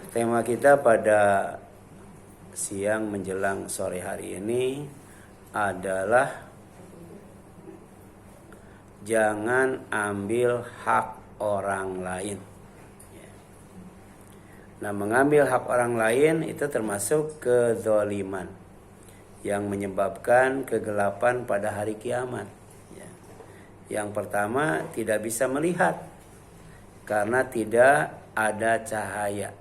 Tema kita pada siang menjelang sore hari ini adalah jangan ambil hak orang lain. Nah, mengambil hak orang lain itu termasuk kezaliman yang menyebabkan kegelapan pada hari kiamat. Yang pertama, tidak bisa melihat karena tidak ada cahaya.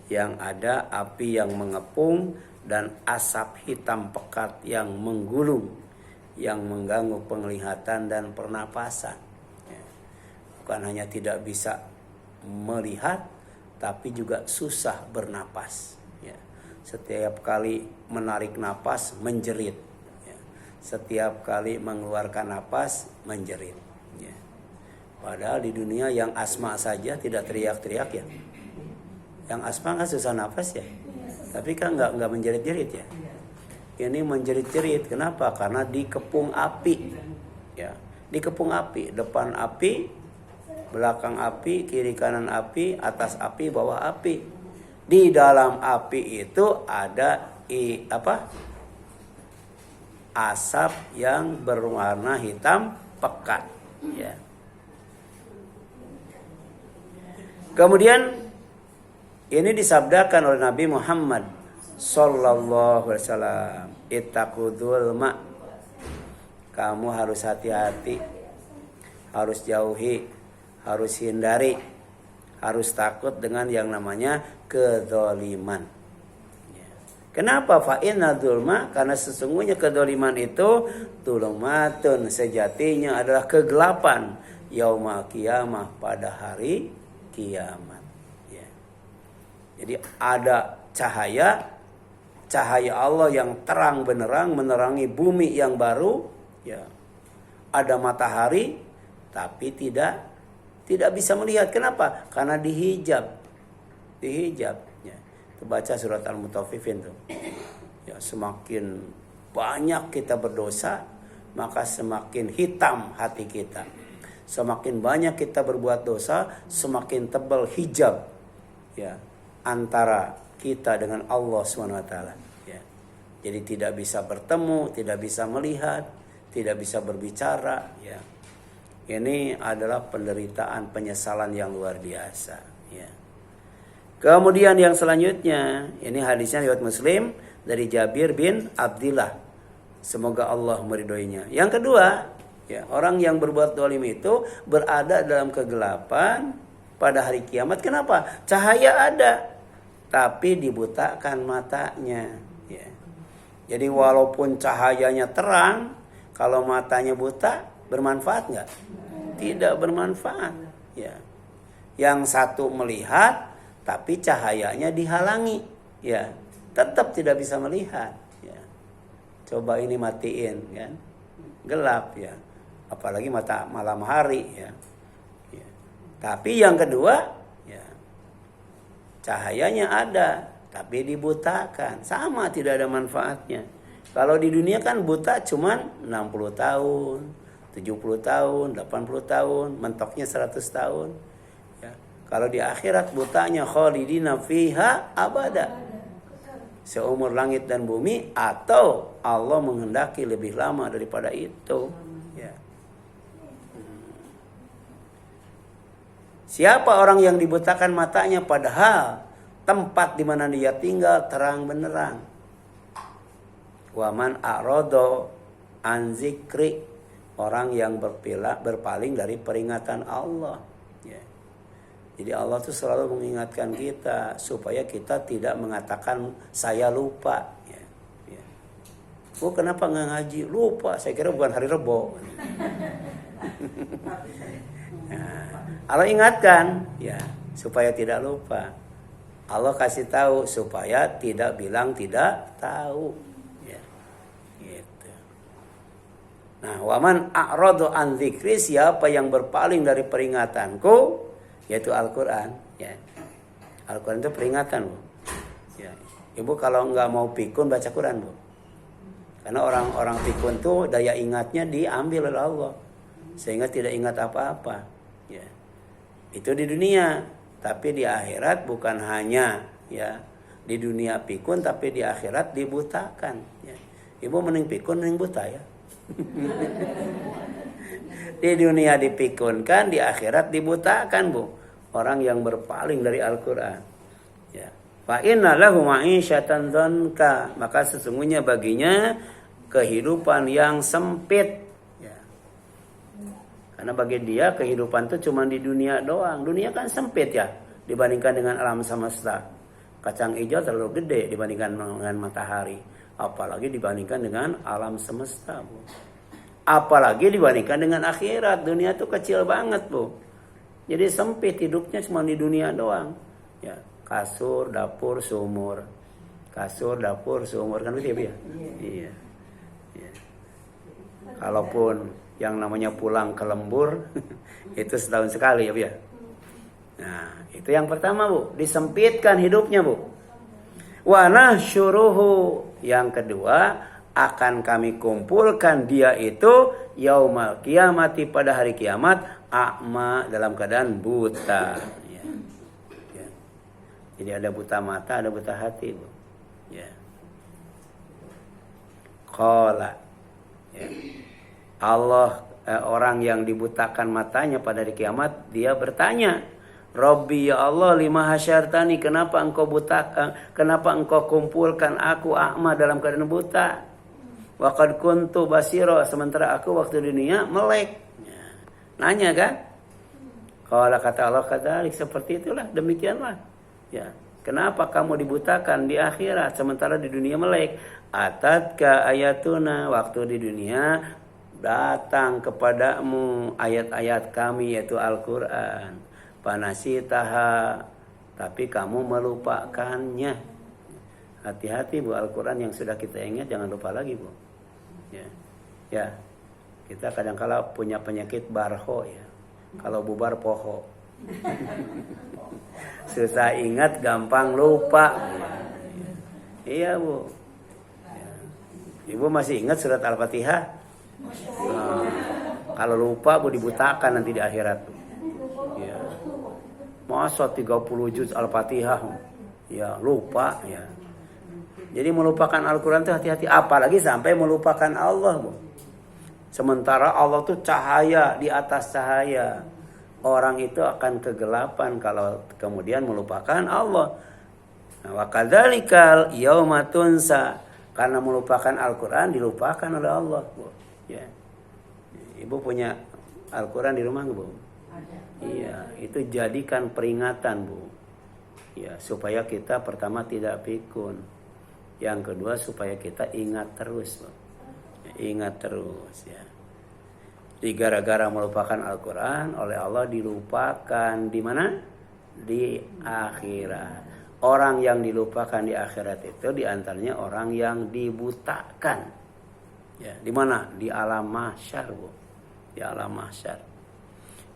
Yang ada api yang mengepung dan asap hitam pekat yang menggulung, yang mengganggu penglihatan dan pernapasan. Bukan hanya tidak bisa melihat, tapi juga susah bernapas. Setiap kali menarik napas menjerit. Setiap kali mengeluarkan napas menjerit. Padahal di dunia yang asma saja tidak teriak-teriak ya. Yang asma kan susah napas ya. Tapi kan nggak menjerit-jerit ya. Ini menjerit-jerit. Kenapa? Karena dikepung api. Ya, dikepung api. Depan api, belakang api, kiri kanan api, atas api, bawah api. Di dalam api itu ada asap yang berwarna hitam pekat. Ya. Kemudian ini disabdakan oleh Nabi Muhammad sallallahu alaihi wasallam, ittaqudul ma. Kamu harus hati-hati, harus jauhi, harus hindari, harus takut dengan yang namanya kezaliman. Kenapa? Fa'inna dzulma, karena sesungguhnya kezaliman itu dzulumatun, sejatinya adalah kegelapan yaumul qiyamah, pada hari kiamat. Ya. Jadi ada cahaya Allah yang terang benderang menerangi bumi yang baru. Ya. Ada matahari, tapi tidak bisa melihat. Kenapa? Karena dihijab. Ya. Baca surat Al-Mutaffifin tuh. Ya, semakin banyak kita berdosa, maka semakin hitam hati kita. Semakin banyak kita berbuat dosa, semakin tebal hijab ya antara kita dengan Allah SWT. Ya. Jadi tidak bisa bertemu, tidak bisa melihat, tidak bisa berbicara. Ya. Ini adalah penderitaan, penyesalan yang luar biasa. Ya. Kemudian yang selanjutnya, ini hadisnya riwayat Muslim dari Jabir bin Abdillah. Semoga Allah meridhoinya. Yang kedua, ya, orang yang berbuat zalim itu berada dalam kegelapan pada hari kiamat. Kenapa? Cahaya ada, tapi dibutakan matanya. Ya. Jadi walaupun cahayanya terang, kalau matanya buta, bermanfaat nggak? Tidak bermanfaat. Ya. Yang satu melihat, tapi cahayanya dihalangi, ya, tetap tidak bisa melihat. Ya. Coba ini matiin, kan, gelap, ya, apalagi malam hari, ya. Ya. Tapi yang kedua, ya, cahayanya ada, tapi dibutakan, sama, tidak ada manfaatnya. Kalau di dunia kan buta cuman 60 tahun, 70 tahun, 80 tahun, mentoknya 100 tahun. Kalau di akhirat butanya khalidina fiha abada, seumur langit dan bumi, atau Allah menghendaki lebih lama daripada itu. Ya. Siapa orang yang dibutakan matanya padahal tempat di mana dia tinggal terang benderang? Waman a'rado an zikri, orang yang berpaling dari peringatan Allah. Ya. Jadi Allah tuh selalu mengingatkan kita supaya kita tidak mengatakan saya lupa. Ya. Ya. Oh, kenapa nggak ngaji? Lupa. Saya kira bukan hari Rebo. Nah, Allah ingatkan, ya, supaya tidak lupa. Allah kasih tahu supaya tidak bilang tidak tahu. Ya. Gitu. Nah, waman a'radu an dzikri, siapa yang berpaling dari peringatanku, yaitu Al-Quran. Ya. Al-Quran itu peringatan, Bu. Ya. Ibu kalau nggak mau pikun baca Quran, Bu. Karena orang-orang pikun tuh daya ingatnya diambil oleh Allah, sehingga tidak ingat apa-apa. Ya. Itu di dunia. Tapi di akhirat bukan hanya ya di dunia pikun, tapi di akhirat dibutakan. Ya. Ibu mending pikun, mending buta ya. Di dunia dipikunkan, di akhirat dibutakan bu. Orang yang berpaling dari Al-Quran. Ya. Fa inna lahu ma'isyatan dhanka, maka sesungguhnya baginya kehidupan yang sempit. Ya. Karena bagi dia kehidupan itu cuma di dunia doang. Dunia kan sempit ya dibandingkan dengan alam semesta. Kacang hijau terlalu gede dibandingkan dengan matahari. Apalagi dibandingkan dengan alam semesta bu. Apalagi dibandingkan dengan akhirat. Dunia itu kecil banget bu. Jadi sempit, hidupnya cuma di dunia doang. Ya, kasur, dapur, sumur. Kasur, dapur, sumur. Kan begitu ya? Iya. Ya. Kalaupun yang namanya pulang ke lembur itu setahun sekali ya. Nah, itu yang pertama bu. Disempitkan hidupnya bu. Wa nahsyuruhu. Yang kedua, akan kami kumpulkan dia itu yaumal kiamati, pada hari kiamat, a'ma, dalam keadaan buta. Ya. Ya. Jadi ada buta mata, ada buta hati bu. Ya. Qala. Ya. Allah, orang yang dibutakan matanya pada hari kiamat, dia bertanya, Rabbi ya Allah, lima hasyartani, kenapa engkau kenapa engkau kumpulkan aku a'ma dalam keadaan buta? Wa qad kuntu basira, sementara aku waktu dunia melek. Ya. Nanya kan? Kalau kata Allah kadzalik, seperti itulah, demikianlah. Ya. Kenapa kamu dibutakan di akhirat sementara di dunia melek? Atatka ayatuna, waktu di dunia datang kepadamu ayat-ayat kami yaitu Al-Qur'an. Panasitaha, tapi kamu melupakannya. Hati-hati bu, Al-Quran yang sudah kita ingat jangan lupa lagi bu. Ya, ya. Kita kadang-kala punya penyakit barho ya. Kalau bubar poho. Susah ingat, gampang lupa. Ya. Iya bu. Ya. Ibu masih ingat surat Al-Fatihah? Nah, kalau lupa bu dibutakan nanti di akhirat. Ya. Masa 30 juz Al-Fatihah ya lupa ya. Jadi melupakan Al-Quran itu hati-hati. Apalagi sampai melupakan Allah bu. Sementara Allah itu cahaya di atas cahaya. Orang itu akan kegelapan kalau kemudian melupakan Allah. Nah, wa kadzalikal yauma tunsa, karena melupakan Al-Quran dilupakan oleh Allah bu. Ya. Ibu punya Al-Quran di rumah nggak bu? Ada. Iya, itu jadikan peringatan bu. Ya, supaya kita pertama tidak pikun. Yang kedua supaya kita ingat terus bu. Ingat terus ya. Di gara-gara melupakan Al-Quran oleh Allah dilupakan di mana? Di akhirat. Orang yang dilupakan di akhirat itu diantaranya orang yang dibutakan. Ya, di mana? Di alam mahsyar bu. Di alam mahsyar.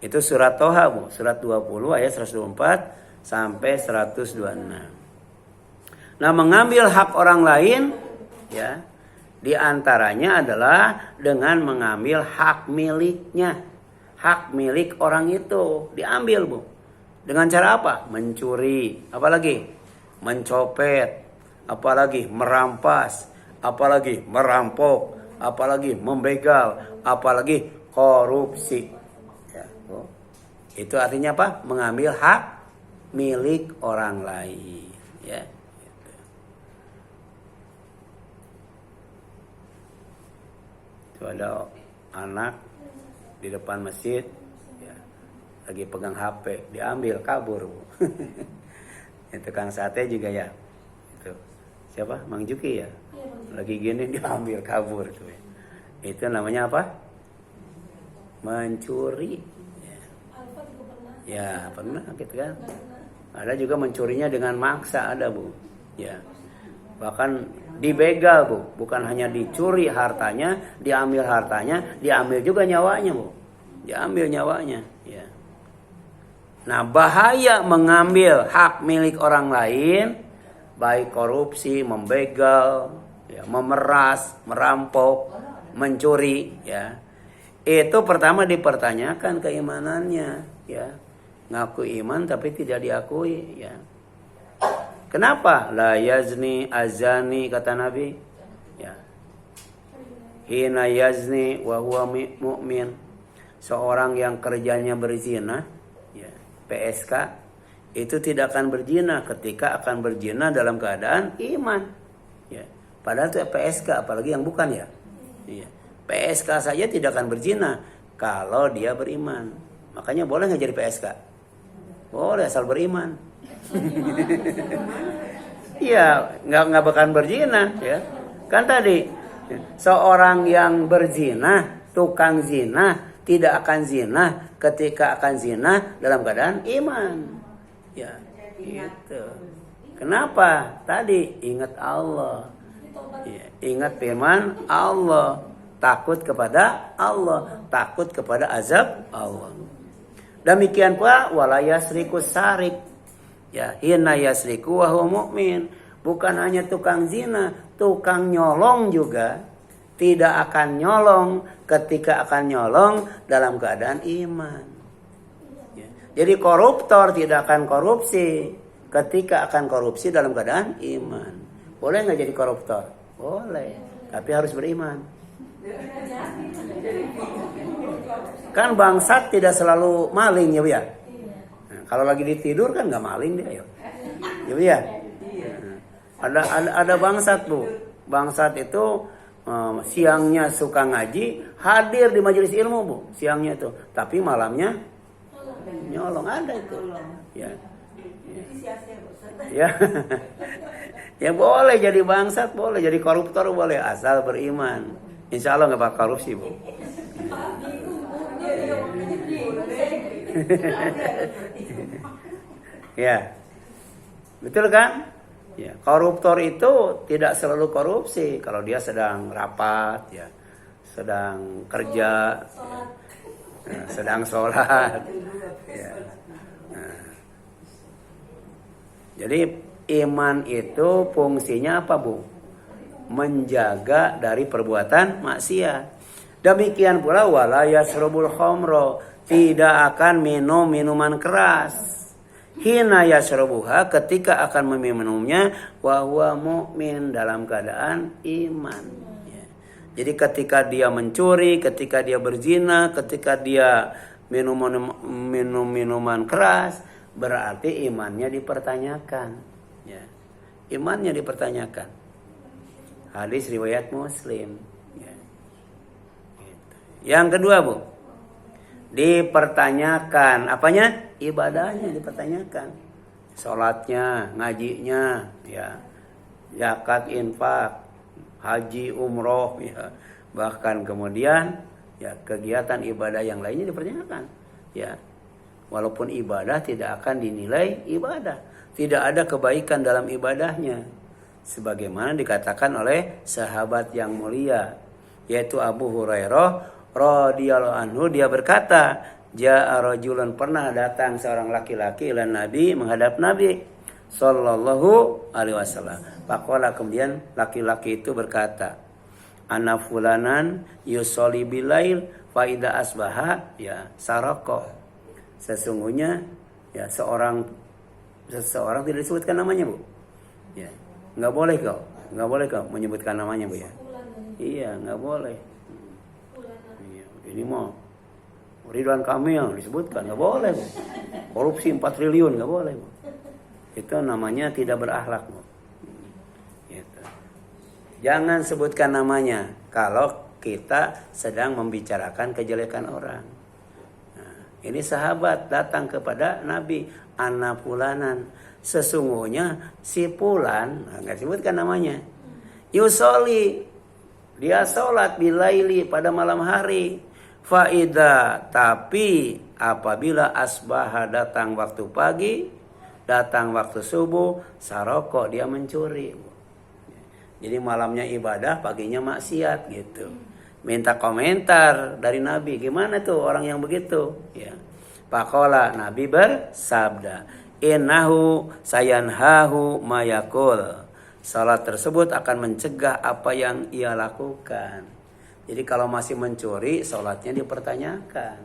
Itu surat Toha bu, surat 20 ayat 124 sampai 126. Nah, mengambil hak orang lain ya, di antaranya adalah dengan mengambil hak miliknya. Hak milik orang itu diambil bu. Dengan cara apa? Mencuri, apalagi mencopet, apalagi merampas, apalagi merampok, apalagi membegal, apalagi korupsi. Ya, bu. Itu artinya apa? Mengambil hak milik orang lain. Ya. Itu ada anak di depan masjid ya, lagi pegang HP, diambil kabur bu. Itu Kang Sate juga ya. Itu siapa? Mang Juki ya. Lagi gini diambil kabur tuh. Itu namanya apa? Mencuri. Ya pernah gitu kan. Ada juga mencurinya dengan maksa ada bu. Ya. Bahkan dibegal bu, bukan hanya dicuri hartanya, diambil hartanya, diambil juga nyawanya bu, diambil nyawanya. Ya. Nah bahaya mengambil hak milik orang lain, baik korupsi, membegal, ya, memeras, merampok, mencuri. Ya. Itu pertama dipertanyakan keimanannya. Ya. ngaku iman tapi tidak diakui, ya. Kenapa? La yazni azani, kata Nabi, ya. Hina yazni wa huwa mu'min. Seorang yang kerjanya berzina, ya, PSK, itu tidak akan berzina ketika akan berzina dalam keadaan iman, ya. Padahal itu PSK, apalagi yang bukan, ya. Iya. PSK saja tidak akan berzina kalau dia beriman. Makanya boleh nggak jadi PSK? Boleh, asal beriman. Iya, nggak bakal berzina, ya. Kan tadi seorang yang berzina, tukang zina, tidak akan zina ketika akan zina dalam keadaan iman. Ya, gitu. Kenapa? Tadi ingat Allah. Ya, ingat firman Allah, takut kepada Allah, takut kepada azab Allah. Demikian pula wala yasriku sarik, ya, hina yasriku wa huwa mu'min. Bukan hanya tukang zina, tukang nyolong juga tidak akan nyolong ketika akan nyolong dalam keadaan iman, ya. Jadi koruptor tidak akan korupsi ketika akan korupsi dalam keadaan iman. Boleh nggak jadi koruptor? Boleh, tapi harus beriman. Kan bangsat tidak selalu maling, ya Bu, ya. Nah, kalau lagi ditidur kan nggak maling dia, ya Bu, ya. Ada bangsat, Bu. Bangsat itu siangnya suka ngaji, hadir di majelis ilmu, Bu, siangnya itu, tapi malamnya nyolong, ada itu, ya. Ya. Ya boleh jadi bangsat, boleh jadi koruptor, boleh asal beriman. Insya Allah nggak bakal korupsi, Bu. Ya, betul kan? Ya, koruptor itu tidak selalu korupsi. Kalau dia sedang rapat, ya, sedang kerja, ya, sedang sholat. Ya. Nah. Jadi iman itu fungsinya apa, Bu? Menjaga dari perbuatan maksiat. Demikian pula wala yasrabul khamra, tidak akan minum minuman keras. Hina yasrabuha, ketika akan meminumnya, wa huwa mu'min, dalam keadaan iman, ya. Jadi ketika dia mencuri, ketika dia berzina, ketika dia minum minuman keras, berarti imannya dipertanyakan, ya. Imannya dipertanyakan. Hadis riwayat Muslim, ya. Yang kedua, Bu, dipertanyakan apanya? Ibadahnya dipertanyakan. Sholatnya, ngajinya, ya, zakat, infak, haji, umroh, ya, bahkan kemudian ya kegiatan ibadah yang lainnya dipertanyakan, ya. Walaupun ibadah tidak akan dinilai ibadah, tidak ada kebaikan dalam ibadahnya, sebagaimana dikatakan oleh sahabat yang mulia, yaitu Abu Hurairah radhiyallahu anhu. Dia berkata, ja'a rajulun, pernah datang seorang laki-laki ila Nabi, menghadap Nabi sallallahu alaihi wasallam. Faqala, kemudian laki-laki itu berkata, ana fulanan yusolli bilail fa idza asbaha, ya, saraqo. Sesungguhnya, ya, seseorang tidak disebutkan namanya, Bu. Ya, enggak boleh kau menyebutkan namanya, Bu, ya. Iya, enggak boleh. Iya, ini mau Ridwan Kamil disebutkan, nggak boleh, Bu. Korupsi 4 triliun, nggak boleh, Bu. Itu namanya tidak berakhlak, Bu. Gitu. Jangan sebutkan namanya kalau kita sedang membicarakan kejelekan orang. Nah, ini sahabat datang kepada Nabi, ana fulanan, sesungguhnya si fulan, nggak sebutkan namanya, yusoli, dia sholat bilaili, pada malam hari. Faida, tapi apabila asbaha, datang waktu pagi, datang waktu subuh, saroko, dia mencuri. Jadi malamnya ibadah, paginya maksiat, gitu. Minta komentar dari Nabi, gimana tuh orang yang begitu, ya. Faqala, Nabi bersabda, innahu sayanhahu mayakul, salat tersebut akan mencegah apa yang ia lakukan. Jadi kalau masih mencuri, sholatnya dipertanyakan.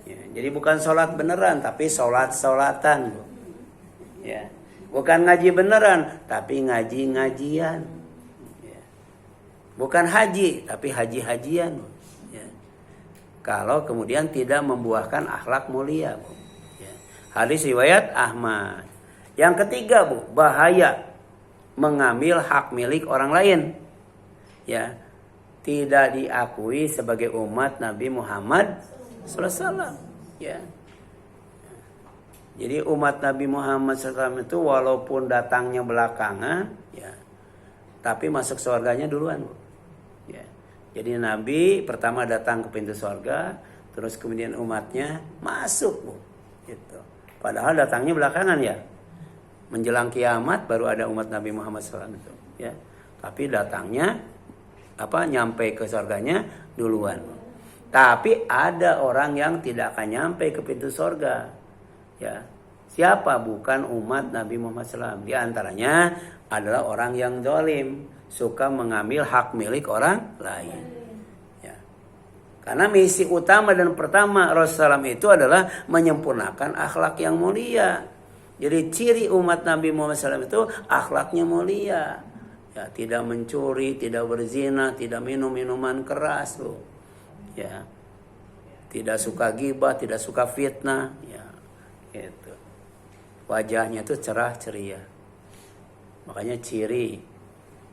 Ya, jadi bukan sholat beneran, tapi sholat-sholatan, Bu. Ya. Bukan ngaji beneran, tapi ngaji-ngajian. Ya. Bukan haji, tapi haji-hajian, Bu. Ya. Kalau kemudian tidak membuahkan akhlak mulia, Bu. Ya. Hadis riwayat Ahmad. Yang ketiga, Bu, bahaya mengambil hak milik orang lain. Ya. Tidak diakui sebagai umat Nabi Muhammad SAW. Ya. Jadi umat Nabi Muhammad SAW itu walaupun datangnya belakangan, ya, tapi masuk surganya duluan, Bu. Ya. Jadi Nabi pertama datang ke pintu surga, terus kemudian umatnya masuk, Bu. Gitu. Padahal datangnya belakangan, ya. Menjelang kiamat baru ada umat Nabi Muhammad SAW itu, ya. Tapi datangnya nyampe ke surganya duluan. Tapi ada orang yang tidak akan nyampe ke pintu surga. Ya, siapa? Bukan umat Nabi Muhammad SAW. Di antaranya adalah orang yang zalim, suka mengambil hak milik orang lain. Ya. Karena misi utama dan pertama Rasulullah itu adalah menyempurnakan akhlak yang mulia. Jadi ciri umat Nabi Muhammad SAW itu akhlaknya mulia. Ya, tidak mencuri, tidak berzina, tidak minum minuman keras, Bu. Ya. Tidak suka ghibah, tidak suka fitnah, ya. Gitu. Wajahnya itu cerah ceria. Makanya ciri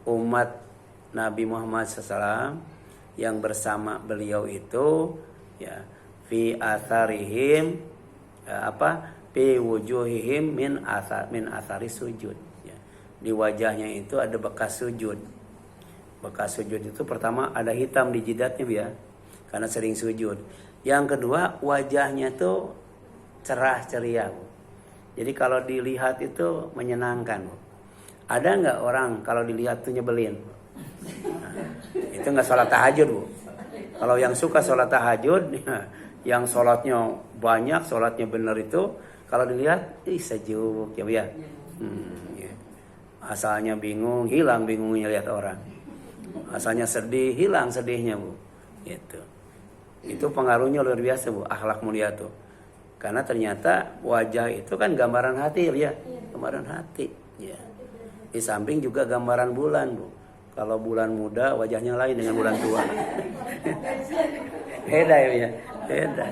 umat Nabi Muhammad SAW yang bersama beliau itu, ya, fi atharihim, fi wujuhihim min athari sujud. Ya. Di wajahnya itu ada bekas sujud. Bekas sujud itu pertama ada hitam di jidatnya, ya, karena sering sujud. Yang kedua wajahnya tuh cerah ceria, Bu. Jadi kalau dilihat itu menyenangkan, Bu. Ada nggak orang kalau dilihat tuh nyebelin? Nah, itu nggak sholat tahajud, Bu. Kalau yang suka sholat tahajud, yang sholatnya banyak, sholatnya benar itu, kalau dilihat, sejuk, ya, Bu, ya. Ya. Asalnya bingung, hilang bingungnya lihat orang. Asalnya sedih, hilang sedihnya, Bu. Gitu. Itu pengaruhnya luar biasa, Bu, akhlak mulia tuh. Karena ternyata wajah itu kan gambaran hati, ya, gambaran hati. Ya. Di samping juga gambaran bulan, Bu. Kalau bulan muda wajahnya lain dengan bulan tua. Beda, ya, beda.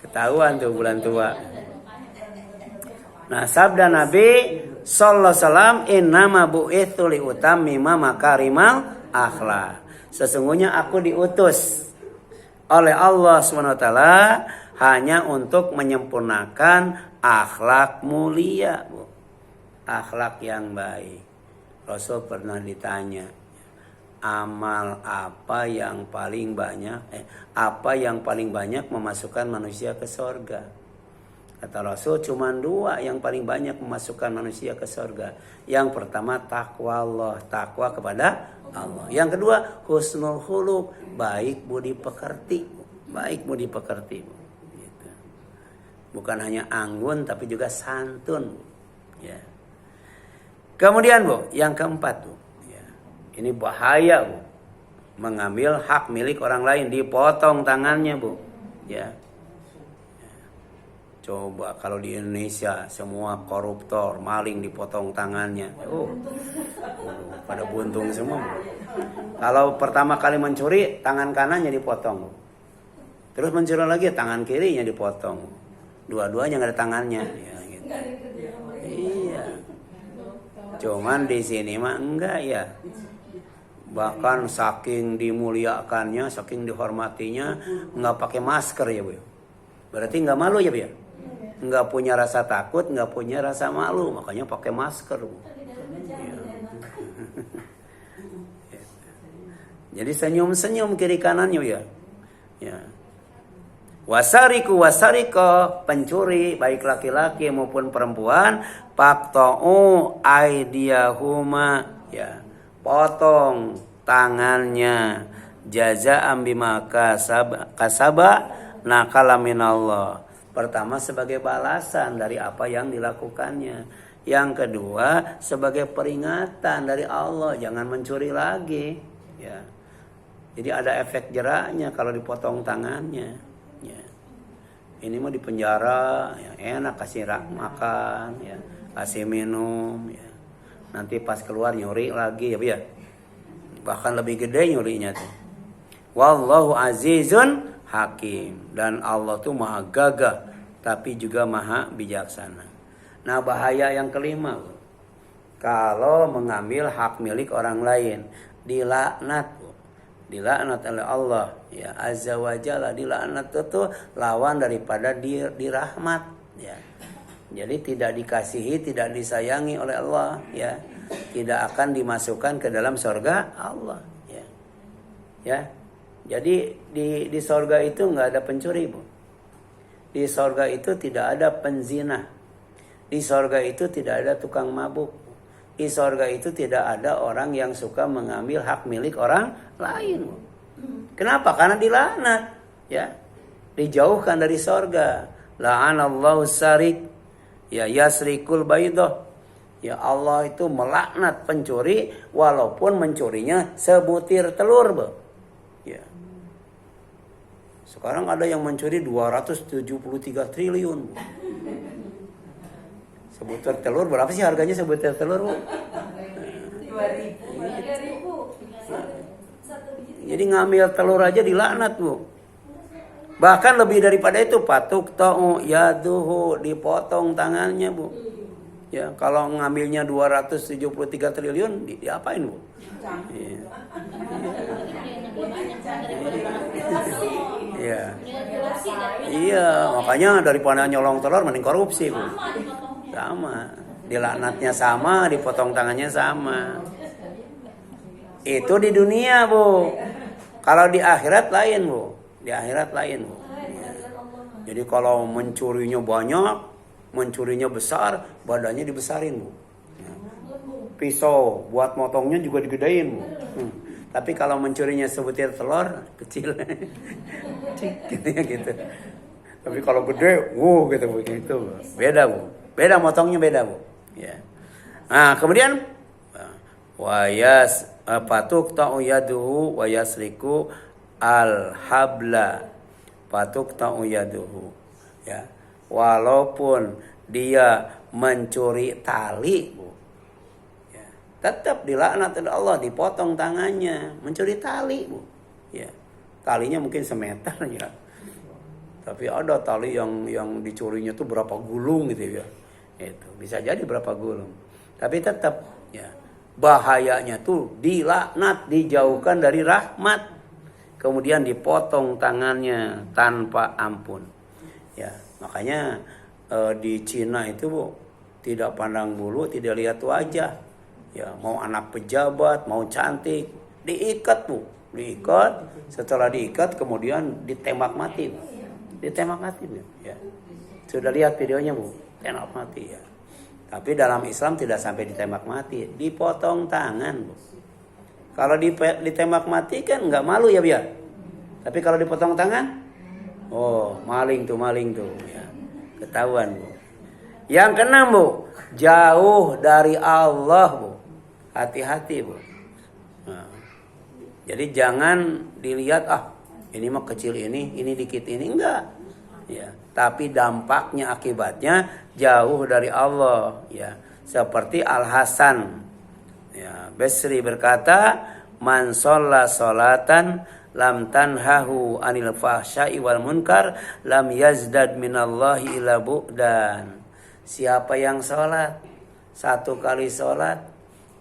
Ketahuan tuh bulan tua. Nah, sabda Nabi sallallahu alaihi wasallam, innama bu'itsu li utammima makarimal akhlak. Sesungguhnya aku diutus oleh Allah SWT hanya untuk menyempurnakan akhlak mulia, Bu. Akhlak yang baik. Rasul pernah ditanya, amal apa yang paling banyak memasukkan manusia ke surga? Kata Rasul, cuma 2 yang paling banyak memasukkan manusia ke surga. Yang pertama takwa Allah, takwa kepada Allah. Yang kedua husnul khuluq, baik budi pekerti, baik budi pekerti. Gitu. Bukan hanya anggun tapi juga santun. Ya. Kemudian, Bu, yang keempat, Bu, ya. Ini bahaya, Bu, mengambil hak milik orang lain, dipotong tangannya, Bu. Ya. Coba kalau di Indonesia semua koruptor, maling dipotong tangannya. Pada buntung semua. Kalau pertama kali mencuri, tangan kanannya dipotong. Terus mencuri lagi, tangan kirinya dipotong. Dua-duanya nggak ada tangannya. Ya, gitu. Iya. Cuman di sini mah enggak, ya. Bahkan saking dimuliakannya, saking dihormatinya, nggak pakai masker, ya, Bu. Berarti nggak malu, ya, Bu, ya? Nggak punya rasa takut, nggak punya rasa malu, makanya pakai masker. Ya. Jadi senyum-senyum kiri kanannya, ya. Ya. Wasariku wasariko, pencuri baik laki-laki maupun perempuan, pakto'u aidiyahuma, ya, potong tangannya, jazaa'an bima kasaba nakala minallah. Pertama sebagai balasan dari apa yang dilakukannya. Yang kedua sebagai peringatan dari Allah, jangan mencuri lagi. Ya. Jadi ada efek jeraknya kalau dipotong tangannya. Ya. Ini mah di penjara, ya, enak kasih makan, ya, kasih minum, ya. Nanti pas keluar nyuri lagi, ya, bahkan lebih gede nyurinya tuh. Wallahu azizun hakim, dan Allah tuh maha gagah tapi juga maha bijaksana. Nah, bahaya yang kelima, kalau mengambil hak milik orang lain, dilaknat oleh Allah, ya, azza wa jalla. Dilaknat itu lawan daripada dirahmat, ya. Jadi tidak dikasihi, tidak disayangi oleh Allah, ya. Tidak akan dimasukkan ke dalam surga Allah, ya. Ya. Jadi di surga itu nggak ada pencuri, Bu. Di surga itu tidak ada penzina. Di surga itu tidak ada tukang mabuk. Di surga itu tidak ada orang yang suka mengambil hak milik orang lain. Kenapa? Karena dilaknat, ya. Dijauhkan dari surga. La'anallahu sarik. Ya, yasrikul baidah. Ya, Allah itu melaknat pencuri walaupun mencurinya sebutir telur, Bu. Ya. Sekarang ada yang mencuri 273 triliun, Bu. Sebutir telur berapa sih harganya sebutir telur, Bu? 3.000. Jadi ngambil telur aja dilaknat, Bu. Bahkan lebih daripada itu, patuk ta'u yaduhu, dipotong tangannya, Bu. Ya, kalau ngambilnya 273 triliun diapain, Bu? Iya. Iya. Iya, makanya daripada nyolong telur mending korupsi, Bu. Sama. Dilaknatnya sama, dipotong tangannya sama. Itu di dunia, Bu. Kalau di akhirat lain, Bu. Di akhirat lain, Bu. Jadi kalau mencurinya banyak, mencurinya besar, badannya dibesarin, Bu. Pisau buat motongnya juga digedein, Bu. Tapi kalau mencurinya sebutir telur, kecil. gitu. Tapi kalau gede, gitu begitu. Beda, Bu. Beda motongnya beda, Bu. Ya. Nah, kemudian wayas patuk ta'u yaduhu wa yasriku al-habla. Patuk ta'u yaduhu. Ya. Walaupun dia mencuri tali, Bu. Ya. Tetap dilaknat oleh Allah, dipotong tangannya, mencuri tali, Bu. Ya. Talinya mungkin semeter, ya. Tapi ada tali yang dicurinya tuh berapa gulung gitu, ya. Itu bisa jadi berapa gulung. Tapi tetap, ya, bahayanya tuh dilaknat, dijauhkan dari rahmat. Kemudian dipotong tangannya tanpa ampun. Ya, makanya di Cina itu, Bu, tidak pandang bulu, tidak lihat wajah. Ya, mau anak pejabat, mau cantik, diikat, Bu. Diikat, setelah diikat kemudian ditembak mati, Bu. Ditembak mati, Bu. Ya. Sudah lihat videonya, Bu? Tembak mati, ya. Tapi dalam Islam tidak sampai ditembak mati, dipotong tangan, Bu. Kalau ditembak mati kan nggak malu, ya, biar. Tapi kalau dipotong tangan, oh, maling tuh, ya. Ketahuan, Bu. Yang keenam, Bu, jauh dari Allah, Bu. Hati-hati, Bu. Nah, jadi jangan dilihat, ini mah kecil ini dikit ini, enggak. Ya, tapi dampaknya, akibatnya jauh dari Allah, ya. Seperti Al-Hasan, ya, Basri berkata, man shalla sholatan lam tanhahu anil fahsya'i wal munkar lam yazdad minallahi ila bu'dan. Siapa yang sholat, satu kali sholat,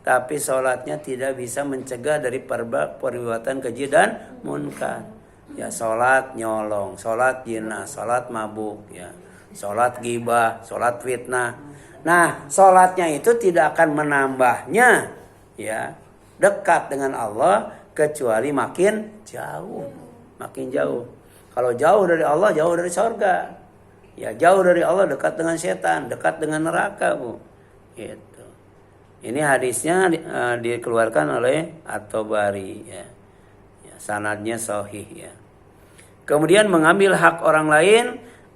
tapi sholatnya tidak bisa mencegah dari perbuatan keji dan munkar. Ya, sholat nyolong, sholat zina, sholat mabuk, ya, sholat ghibah, sholat fitnah. Nah, sholatnya itu tidak akan menambahnya, ya, dekat dengan Allah kecuali makin jauh. Kalau jauh dari Allah, jauh dari surga. Ya, jauh dari Allah dekat dengan setan, dekat dengan neraka, Bu. Gitu. Ini hadisnya dikeluarkan oleh At-Tabari, ya. Ya, sanadnya sahih, ya. Kemudian mengambil hak orang lain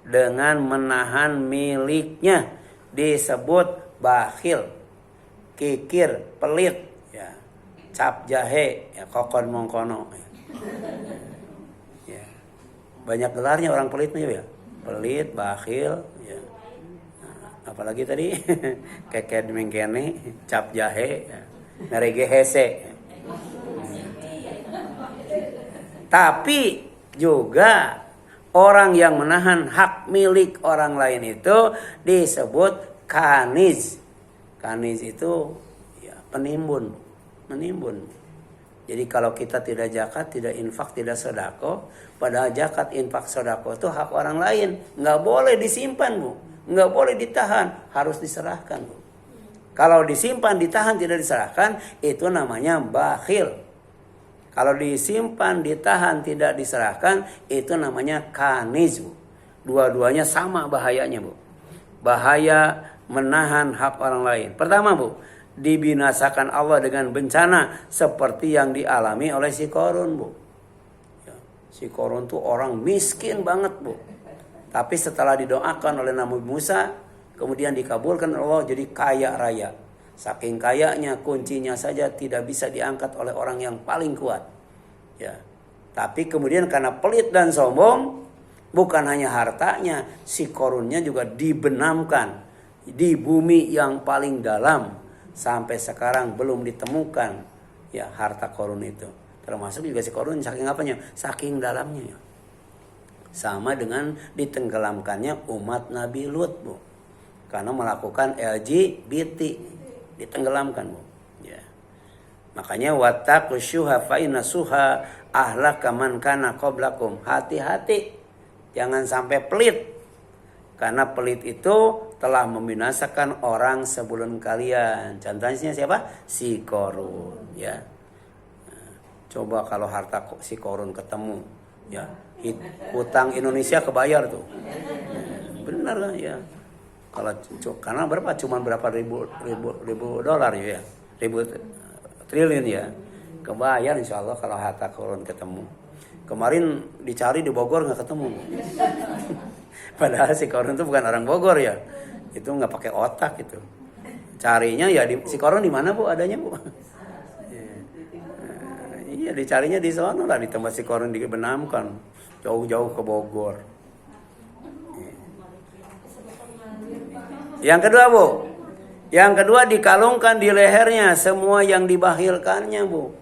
dengan menahan miliknya disebut bakhil, kikir, pelit, ya. Cap jahe, ya, kokon mongkono. Ya. Banyak gelarnya orang pelit ya. Pelit, bakhil, ya. Nah, apalagi tadi keked mengkene, cap jahe, ya. Ngarege hese. Tapi juga orang yang menahan hak milik orang lain itu disebut kaniz. Kaniz itu ya penimbun, menimbun. Jadi kalau kita tidak zakat, tidak infak, tidak sedekah, padahal zakat, infak, sedekah itu hak orang lain, nggak boleh disimpan, Bu. Nggak boleh ditahan, harus diserahkan, Bu. Kalau disimpan, ditahan, tidak diserahkan, itu namanya bakhil. Kalau disimpan, ditahan, tidak diserahkan, itu namanya kaniz, Bu. Dua-duanya sama bahayanya, Bu. Bahaya menahan hak orang lain. Pertama, Bu, dibinasakan Allah dengan bencana seperti yang dialami oleh si Korun, Bu. Ya, si Korun tuh orang miskin banget, Bu. Tapi setelah didoakan oleh Nabi Musa, kemudian dikabulkan Allah jadi kaya raya. Saking kayanya, kuncinya saja tidak bisa diangkat oleh orang yang paling kuat. Ya. Tapi kemudian karena pelit dan sombong, bukan hanya hartanya, si Korunnya juga dibenamkan di bumi yang paling dalam. Sampai sekarang belum ditemukan ya harta Korun itu. Termasuk juga si Korun saking apanya? Saking dalamnya. Sama dengan ditenggelamkannya umat Nabi Lut, Bu. Karena melakukan LGBT, ditenggelamkan, Bu. Ya. Makanya wattaqu syuha fa inna suha ahlaka man kana qablakum. Hati-hati jangan sampai pelit. Karena pelit itu telah membinasakan orang sebelum kalian. Contohnya siapa? Si Korun, ya. Nah, coba kalau harta si Korun ketemu, ya, hutang Indonesia kebayar tuh. Benar kan ya? Kalau karena berapa? Cuman berapa ribu dolar ya, ribu triliun ya. Kebayar insya Allah kalau harta Korun ketemu. Kemarin dicari di Bogor nggak ketemu. Padahal si Korun itu bukan orang Bogor ya. Itu nggak pakai otak itu. Carinya ya si Korun di mana, Bu? Adanya, Bu? Iya, dicarinya di sana lah, di tempat si Korun dibenamkan. Jauh-jauh ke Bogor. Yang kedua, Bu. Yang kedua dikalungkan di lehernya semua yang dibahilkannya, Bu.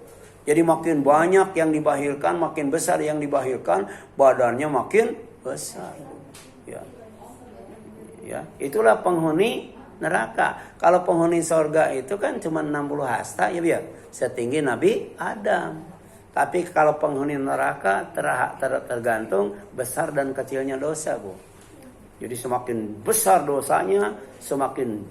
Jadi makin banyak yang dibahilkan, makin besar yang dibahilkan, badannya makin besar. Ya. Ya, itulah penghuni neraka. Kalau penghuni surga itu kan cuma 60 hasta ya biar setinggi Nabi Adam. Tapi kalau penghuni neraka tergantung besar dan kecilnya dosa, Bu. Jadi semakin besar dosanya, semakin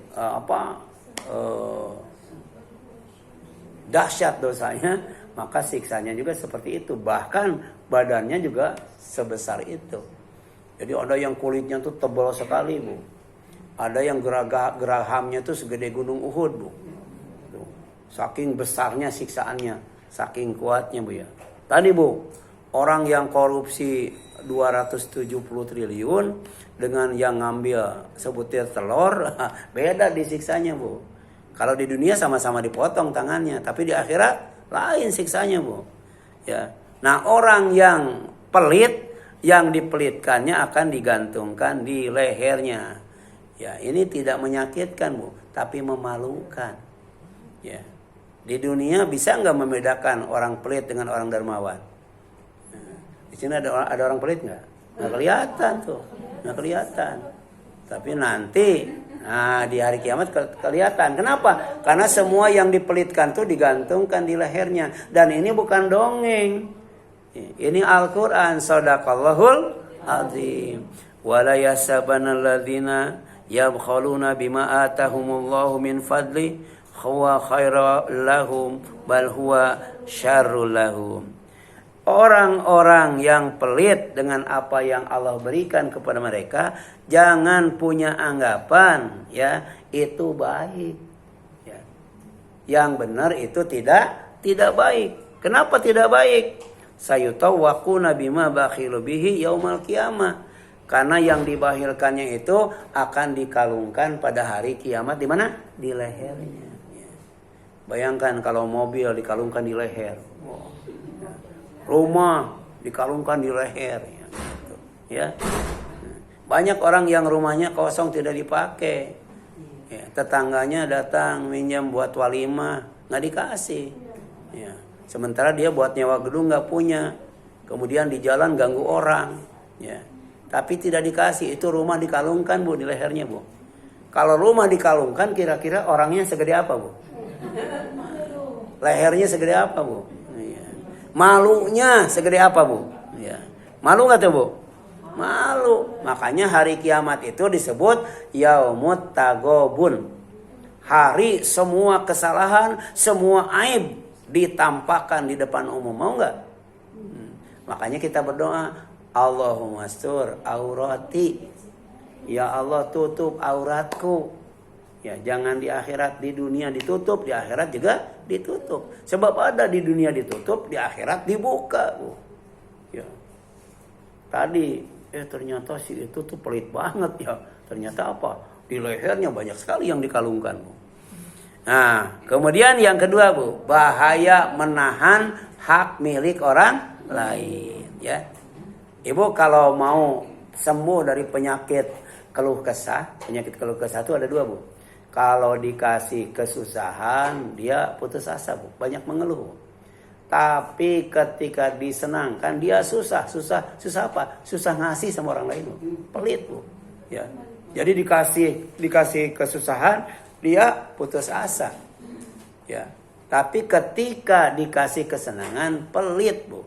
dahsyat dosanya, maka siksanya juga seperti itu. Bahkan badannya juga sebesar itu. Jadi ada yang kulitnya tuh tebal sekali, Bu. Ada yang gerahamnya tuh segede gunung Uhud, Bu. Tuh. Saking besarnya siksaannya, saking kuatnya, Bu ya. Tadi, Bu, orang yang korupsi 270 triliun dengan yang ngambil sebutir telur, beda disiksanya, Bu. Kalau di dunia sama-sama dipotong tangannya, tapi di akhirat lain siksanya, Bu. Ya. Nah, orang yang pelit, yang dipelitkannya akan digantungkan di lehernya. Ya, ini tidak menyakitkan, Bu, tapi memalukan. Ya. Di dunia bisa nggak membedakan orang pelit dengan orang dermawan? Nah, di sini ada orang pelit nggak? Nggak kelihatan tuh, nggak kelihatan. Tapi nanti, di hari kiamat kelihatan. Kenapa? Karena semua yang dipelitkan tuh digantungkan di lehernya. Dan ini bukan dongeng. Ini Al-Quran. Sadaqallahul azim. Wala yasabanal ladzina yabkhaluna bima atahumullahu min fadli huwa khaira lahum bal huwa syarrul lahum. Orang-orang yang pelit dengan apa yang Allah berikan kepada mereka, jangan punya anggapan ya itu baik. Ya. Yang benar itu tidak baik. Kenapa tidak baik? Sayutawwaquna bima bakhilu bihi yaumal qiyamah. Karena yang dibahilkannya itu akan dikalungkan pada hari kiamat di mana? Di lehernya. Ya. Bayangkan kalau mobil dikalungkan di leher. rumah dikalungkan di leher, ya, gitu. Ya. Banyak orang yang rumahnya kosong tidak dipakai. Ya, tetangganya datang minjam buat walimah, nggak dikasih. Ya. Sementara dia buat nyewa gedung nggak punya. Kemudian di jalan ganggu orang. Ya. Tapi tidak dikasih. Itu rumah dikalungkan, Bu, di lehernya, Bu. Kalau rumah dikalungkan, kira-kira orangnya segede apa, Bu? Lehernya segede apa, Bu? Ya. Malunya segede apa, Bu? Ya. Malu nggak tuh, Bu? Malu. Makanya hari kiamat itu disebut Yaumut Tagobun. Hari semua kesalahan, semua aib ditampakkan di depan umum. Mau nggak? Makanya kita berdoa, Allahumma astur aurati. Ya Allah, tutup auratku. Ya, jangan di akhirat, di dunia ditutup, di akhirat juga ditutup. Sebab ada di dunia ditutup, di akhirat dibuka, Bu. Ya. Tadi ternyata si itu tuh pelit banget ya. Ternyata apa? Di lehernya banyak sekali yang dikalungkan, Bu. Nah, kemudian yang kedua, Bu, bahaya menahan hak milik orang lain, ya. Ibu kalau mau sembuh dari penyakit keluh kesah itu ada dua, Bu. Kalau dikasih kesusahan, dia putus asa, Bu. Banyak mengeluh. Tapi ketika disenangkan, dia susah apa? Susah ngasih sama orang lain, Bu. Pelit, Bu. Ya. Jadi dikasih kesusahan, dia putus asa. Ya. Tapi ketika dikasih kesenangan, pelit, Bu.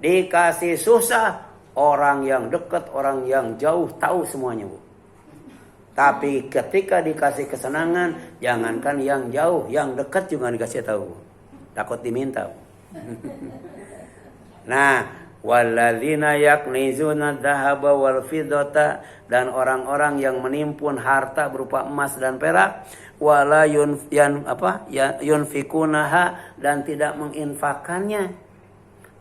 Dikasih susah, orang yang dekat, orang yang jauh tahu semuanya, Bu. Tapi ketika dikasih kesenangan, jangankan yang jauh, yang dekat juga dikasih tahu. Takut diminta. Nah, walladzina yaknizuna dzahaba wal fiddata, dan orang-orang yang menimpun harta berupa emas dan perak, wala yunfikunaha, dan tidak menginfakannya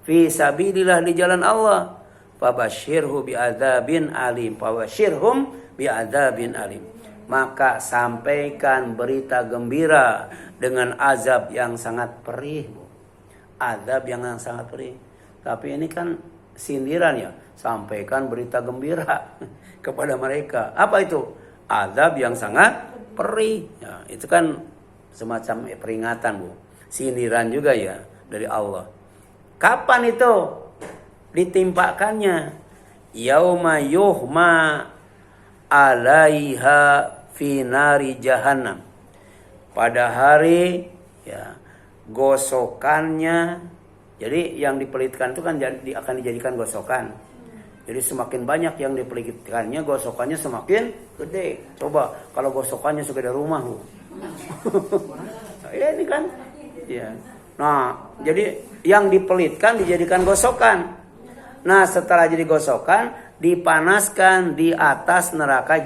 fi sabilillah, di jalan Allah. Fabashirhu bi'adzabin alim. Fabashirhum bi'adzabin alim. Maka sampaikan berita gembira dengan azab yang sangat perih, Bu. Azab yang sangat perih. Tapi ini kan sindiran ya. Sampaikan berita gembira kepada mereka. Apa itu? Azab yang sangat perih. Ya, itu kan semacam peringatan, Bu. Sindiran juga ya dari Allah. Kapan itu ditimpakannya? Yauma yuhma alaiha fi nari jahannam. Pada hari ya gosokannya. Jadi yang dipelitkan itu kan akan dijadikan gosokan. Jadi semakin banyak yang dipelitkannya, gosokannya semakin gede. Coba kalau gosokannya segede rumah, Bu. Ya ini kan. Ya. Nah, jadi yang dipelitkan dijadikan gosokan. Nah, setelah jadi gosokan, dipanaskan di atas neraka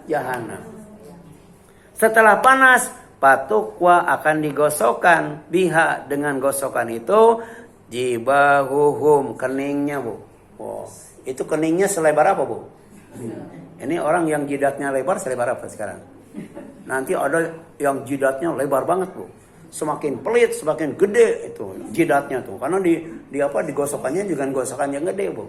jahanam. Setelah panas, patukwa akan digosokkan biha, dengan gosokan itu, jibahuhum, keningnya, Bu. Wow. Itu keningnya selebar apa, Bu? Ini orang yang jidatnya lebar selebar apa sekarang? Nanti ada yang jidatnya lebar banget, Bu. Semakin pelit, semakin gede itu jidatnya tuh. Karena digosokannya juga gosokan yang gede, Bu.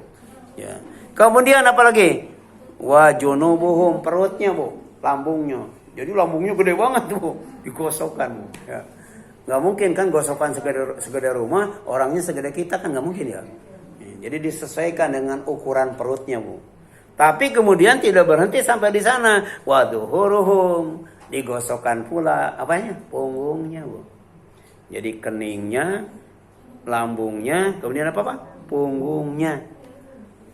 Ya. Kemudian apa lagi? Wa junubuhum, perutnya, Bu, lambungnya. Jadi lambungnya gede banget tuh, digosokkan, Bu. Ya. Gak mungkin kan gosokan segede rumah, orangnya segede kita kan gak mungkin ya. Jadi disesuaikan dengan ukuran perutnya, Bu. Tapi kemudian tidak berhenti sampai di sana. Wa duhuruhum, digosokkan pula apanya? Punggungnya, Bu. Jadi keningnya, lambungnya, kemudian apa, Pak? Punggungnya.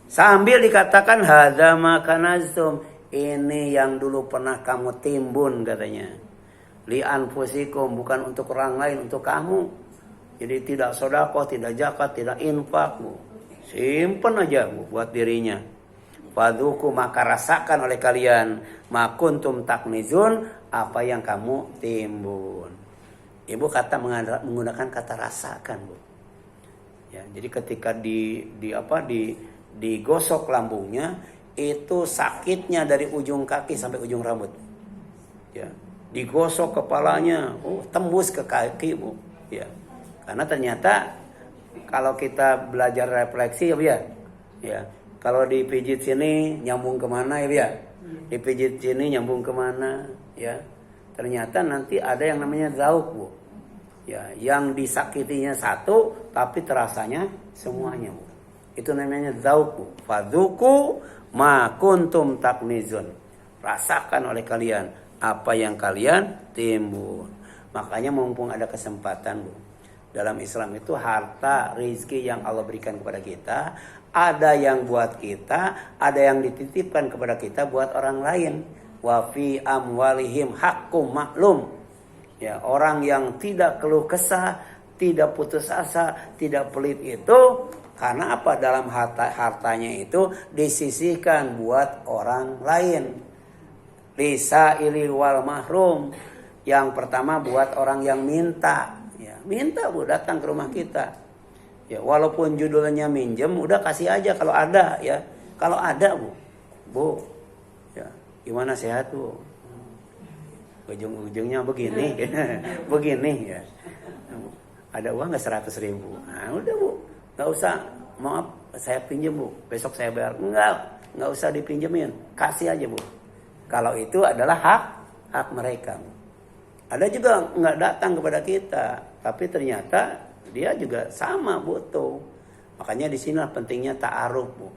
Sambil dikatakan hadza ma kanaztum, ini yang dulu pernah kamu timbun, katanya. Li anfusikum, bukan untuk orang lain, untuk kamu. Jadi tidak sedekah, tidak zakat, tidak infak, Bu. Simpen aja, Bu, buat dirinya. Fadzuku, maka rasakan oleh kalian, ma kuntum taknizun, apa yang kamu timbun. Ibu menggunakan kata rasakan, Bu. Ya, jadi ketika digosok lambungnya, itu sakitnya dari ujung kaki sampai ujung rambut. Ya, digosok kepalanya, tembus ke kaki, Bu. Ya. Karena ternyata kalau kita belajar refleksi ya Bu ya. Kalau dipijit sini nyambung kemana ya Bu ya. Dipijit sini nyambung kemana ya. Ternyata nanti ada yang namanya zauk Bu. Ya, yang disakitinya satu tapi terasanya semuanya Bu. Itu namanya zauk Bu. Fadzuku ma kuntum taknizun. Rasakan oleh kalian apa yang kalian timbun. Makanya mumpung ada kesempatan Bu. Dalam Islam itu harta, rezeki yang Allah berikan kepada kita, ada yang buat kita, ada yang dititipkan kepada kita buat orang lain. Wa fi amwalihim haqqum maklum. Ya, orang yang tidak keluh kesah, tidak putus asa, tidak pelit itu karena apa? Dalam hartanya itu disisihkan buat orang lain. Lisa ilil wal mahrum. Yang pertama buat orang yang minta. Ya, minta Bu datang ke rumah kita. Ya, walaupun judulnya minjem, udah kasih aja kalau ada ya. Kalau ada Bu. Ya, gimana sehat Bu? Ujung-ujungnya begini. Begini ya. Ada uang nggak 100.000? Nah, udah Bu. Nggak usah, maaf saya pinjem Bu. Besok saya bayar. Nggak usah dipinjemin. Kasih aja Bu. Kalau itu adalah hak mereka. Ada juga nggak datang kepada kita, tapi ternyata dia juga sama butuh. Makanya di sinilah pentingnya ta'aruf Bu.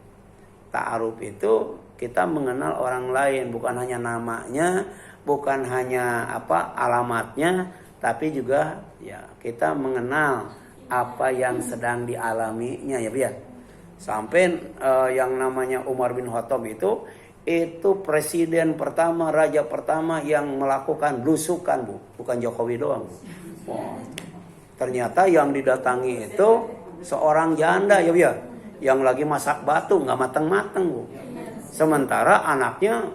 Ta'aruf itu kita mengenal orang lain, bukan hanya namanya, bukan hanya alamatnya, tapi juga ya kita mengenal apa yang sedang dialaminya ya Bu ya. Sampai yang namanya Umar bin Khattab itu presiden pertama, raja pertama yang melakukan belusukan Bu, bukan Jokowi doang Bu. Wow. Ternyata yang didatangi itu seorang janda ya Bu ya, yang lagi masak batu nggak matang-matang Bu. Sementara anaknya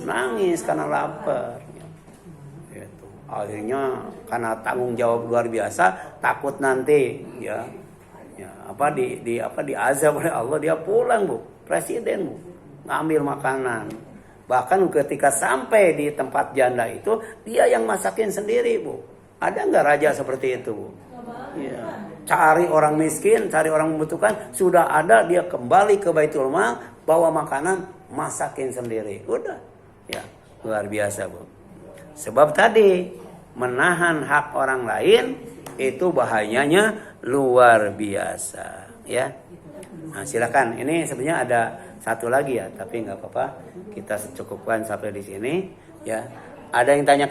nangis karena lapar. Gitu. Akhirnya karena tanggung jawab luar biasa, takut nanti ya diazab oleh Allah, dia pulang Bu, presiden Bu. Ngambil makanan. Bahkan ketika sampai di tempat janda itu, dia yang masakin sendiri Bu. Ada nggak raja seperti itu Bu? Ya. Cari orang miskin, cari orang membutuhkan, sudah ada, dia kembali ke Baitul Mal, bawa makanan, masakin sendiri. Udah. Ya, luar biasa Bu. Sebab tadi menahan hak orang lain itu bahayanya luar biasa, ya. Nah, silakan. Ini sebenarnya ada satu lagi ya, tapi nggak apa-apa. Kita cukupkan sampai di sini, ya. Ada yang tanya